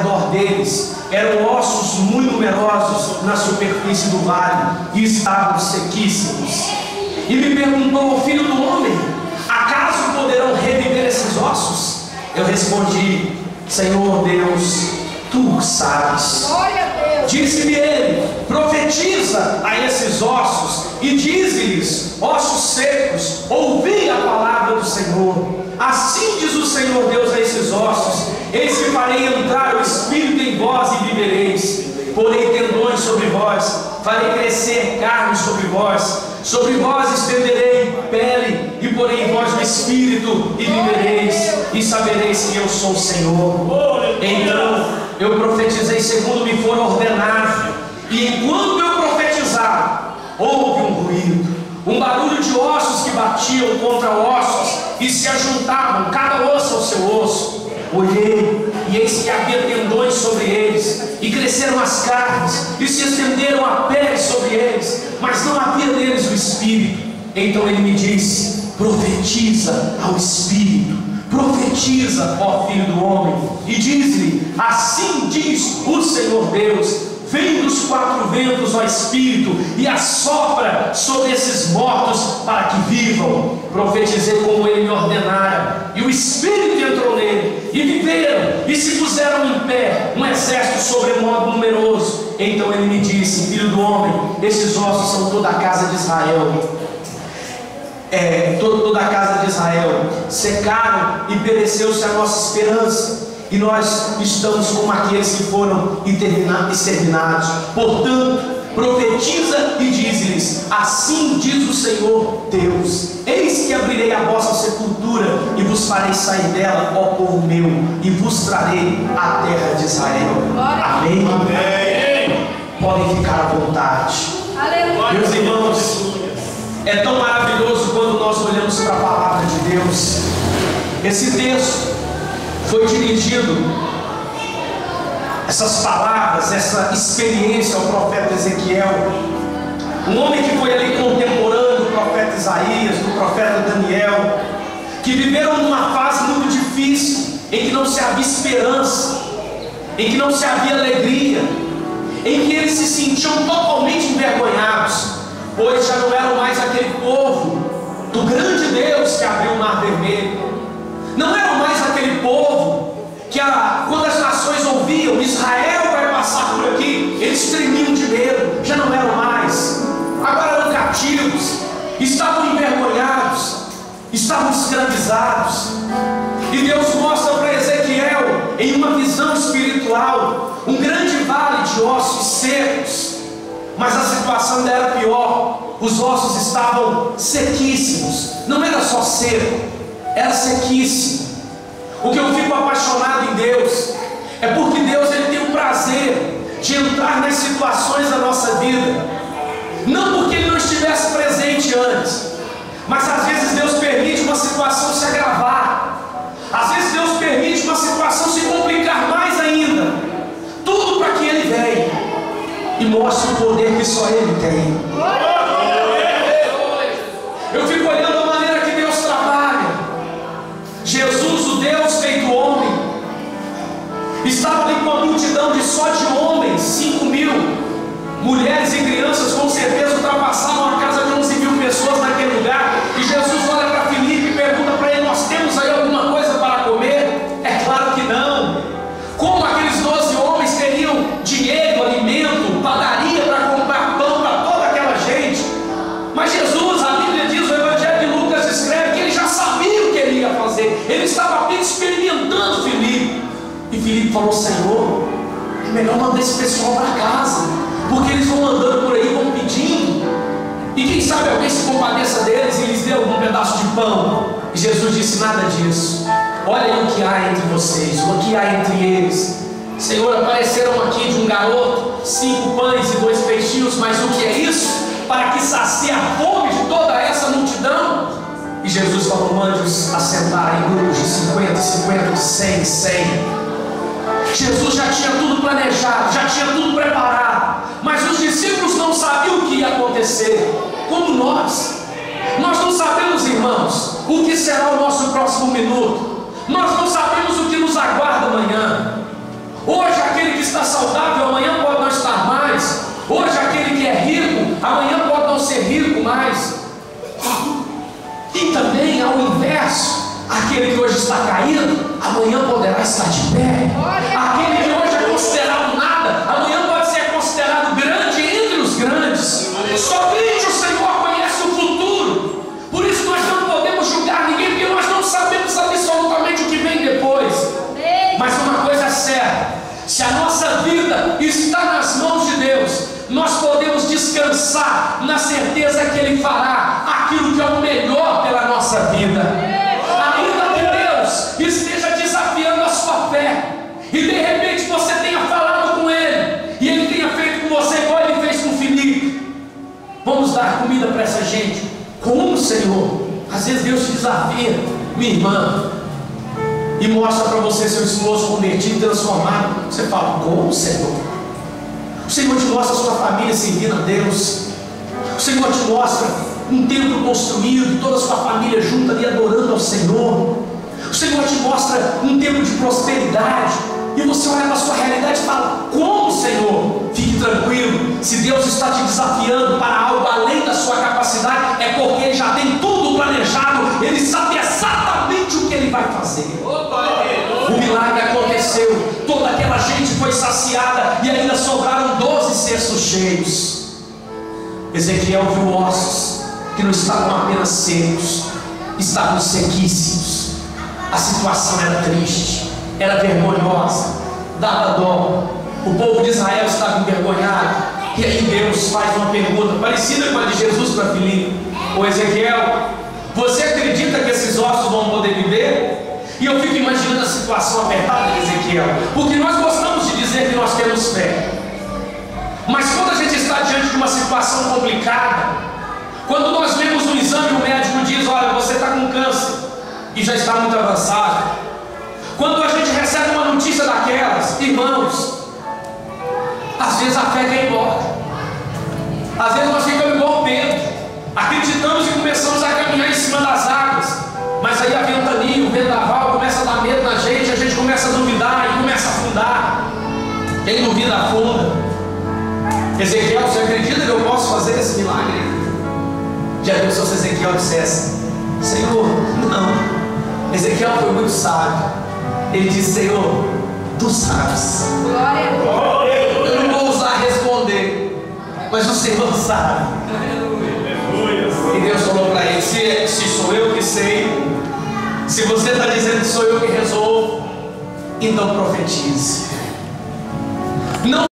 redor deles eram ossos muito numerosos na superfície do vale e estavam sequíssimos. E me perguntou: filho do homem, acaso poderão reviver esses ossos? Eu respondi: Senhor Deus, tu sabes. Disse-me ele: profetiza a esses ossos e dize-lhes: ossos secos, ouvi a palavra do Senhor. Assim diz o Senhor Deus a esses ossos: eis que farei entrar o Espírito em vós e vivereis. Porei tendões sobre vós, farei crescer carne sobre vós estenderei pele, e porei em vós o Espírito, e vivereis, e sabereis que eu sou o Senhor. Então eu profetizei segundo me for ordenado, e enquanto eu profetizava, houve um ruído, um barulho de ossos que batiam contra ossos e se ajuntavam, cada osso ao seu osso. Olhei, e eis que havia tendões sobre eles, e cresceram as carnes, e se estenderam a pele sobre eles, mas não havia neles o Espírito. Então ele me disse: profetiza ao Espírito, profetiza, ó filho do homem, e diz-lhe: assim diz o Senhor Deus: vem dos quatro ventos, ó Espírito, e assopra sobre esses mortos para que vivam. Profetizei como ele me ordenara, e o Espírito entrou nele, e viveram, e se puseram em pé, um exército sobremodo numeroso. Então ele me disse: filho do homem, esses ossos são toda a casa de Israel. Toda a casa de Israel secaram e pereceu-se a nossa esperança, e nós estamos como aqueles que foram exterminados. Portanto, profetiza e diz-lhes: assim diz o Senhor Deus: eis que abrirei a vossa sepultura e vos farei sair dela, ó povo meu, e vos trarei a terra de Israel. Amém? Amém. Podem ficar à vontade. Aleluia. Meus irmãos, é tão maravilhoso quando nós olhamos para a palavra de Deus. Esse texto foi dirigido, essas palavras, essa experiência, ao profeta Ezequiel, um homem que foi ali contemporâneo do profeta Isaías, do profeta Daniel, que viveram numa fase muito difícil, em que não se havia esperança, em que não se havia alegria, em que eles se sentiam totalmente envergonhados, pois já não eram mais aquele povo do grande Deus que abriu o mar vermelho, não eram mais aquele povo que quando as nações ouviam Israel vai passar por aqui, eles tremiam de medo. Já não eram mais, agora eram cativos, estavam envergonhados, estavam escravizados. E Deus mostra para Ezequiel, em uma visão espiritual, um grande vale de ossos secos. Mas a situação ainda era pior, os ossos estavam sequíssimos. Não era só seco, era sequíssimo. O que eu fico apaixonado em Deus é porque Deus, ele tem o prazer de entrar nas situações da nossa vida, não porque ele não estivesse presente antes, mas às vezes Deus permite uma situação se agravar, às vezes Deus permite uma situação se complicar mais ainda, tudo para que ele venha e mostre o poder que só ele tem. Eu fico olhando a maneira que Deus trabalha. Jesus, o Deus feito homem, estava ali com uma multidão de só de homens, 5.000 mulheres e crianças, com certeza ultrapassavam a casa de 11.000 pessoas naquele lugar. E Jesus olha para Filipe e pergunta para ele: nós temos aí alguma coisa para comer? É claro que não. Como aqueles 12 homens teriam dinheiro, alimento, padaria para comprar pão para toda aquela gente? Mas Jesus, a Bíblia diz, o Evangelho de Lucas escreve que ele já sabia o que ele ia fazer. Ele estava apenas experimentando Filipe. E Filipe falou: Senhor, é melhor mandar esse pessoal para casa, porque eles vão andando por aí, vão pedindo, e quem sabe alguém se compadeça deles e lhes dê algum pedaço de pão. E Jesus disse: nada disso. Olha o que há entre vocês, o que há entre eles. Senhor, apareceram aqui de um garoto 5 pães e 2 peixinhos, mas o que é isso para que sacie a fome de toda essa multidão? E Jesus falou: mande-os assentar em grupos de 50, 50, de 100, 100. Jesus já tinha tudo planejado, já tinha tudo preparado, mas os discípulos não sabiam o que ia acontecer, como nós não sabemos, irmãos, o que será o nosso próximo minuto, nós não sabemos o que nos aguarda amanhã. Hoje estar de pé. Aquele que hoje é considerado nada, amanhã pode ser considerado grande entre os grandes. Somente o Senhor conhece o futuro. Por isso nós não podemos julgar ninguém, porque nós não sabemos absolutamente o que vem depois. Mas uma coisa é certa: se a nossa vida está nas mãos de Deus, nós podemos descansar na certeza que Ele fará aquilo que é o melhor pela nossa vida. Ainda que Deus esteja desafiando a sua fé, e de repente você tenha falado com Ele, e Ele tenha feito com você igual Ele fez com Filipe. Vamos dar comida para essa gente. Como, Senhor? Às vezes Deus te desafia, minha irmã, e mostra para você seu esposo convertido, transformado. Você fala, como, Senhor? O Senhor te mostra a sua família servindo a Deus. O Senhor te mostra um templo construído, toda a sua família junta ali adorando ao Senhor. O Senhor te mostra um tempo de prosperidade, e você olha para a sua realidade e fala, como, Senhor? Fique tranquilo, se Deus está te desafiando para algo além da sua capacidade, é porque Ele já tem tudo planejado. Ele sabe exatamente o que Ele vai fazer. O milagre aconteceu, toda aquela gente foi saciada, e ainda sobraram 12 cestos cheios. Ezequiel viu ossos que não estavam apenas secos, estavam sequíssimos. A situação era triste, era vergonhosa, dava dó. O povo de Israel estava envergonhado. E aí Deus faz uma pergunta parecida com a de Jesus para Filipe: ô Ezequiel, você acredita que esses ossos vão poder viver? E eu fico imaginando a situação apertada de Ezequiel, porque nós gostamos de dizer que nós temos fé, mas quando a gente está diante de uma situação complicada, quando nós vemos um exame e o médico diz, olha, você está com câncer e já está muito avançado, quando a gente recebe uma notícia daquelas, irmãos, às vezes a fé quer ir embora. Às vezes nós ficamos igual Pedro, acreditamos e começamos a caminhar em cima das águas, mas aí a ventania, o vendaval começa a dar medo na gente, a gente começa a duvidar e começa a afundar. Quem duvida afunda. Ezequiel, você acredita que eu posso fazer esse milagre? Já pensou se Ezequiel dissesse, Senhor, não. Ezequiel foi muito sábio. Ele disse, Senhor, Tu sabes. Eu não vou ousar responder, mas o Senhor sabe. E Deus falou para ele, se sou eu que sei, se você está dizendo que sou eu que resolvo, então profetize. Não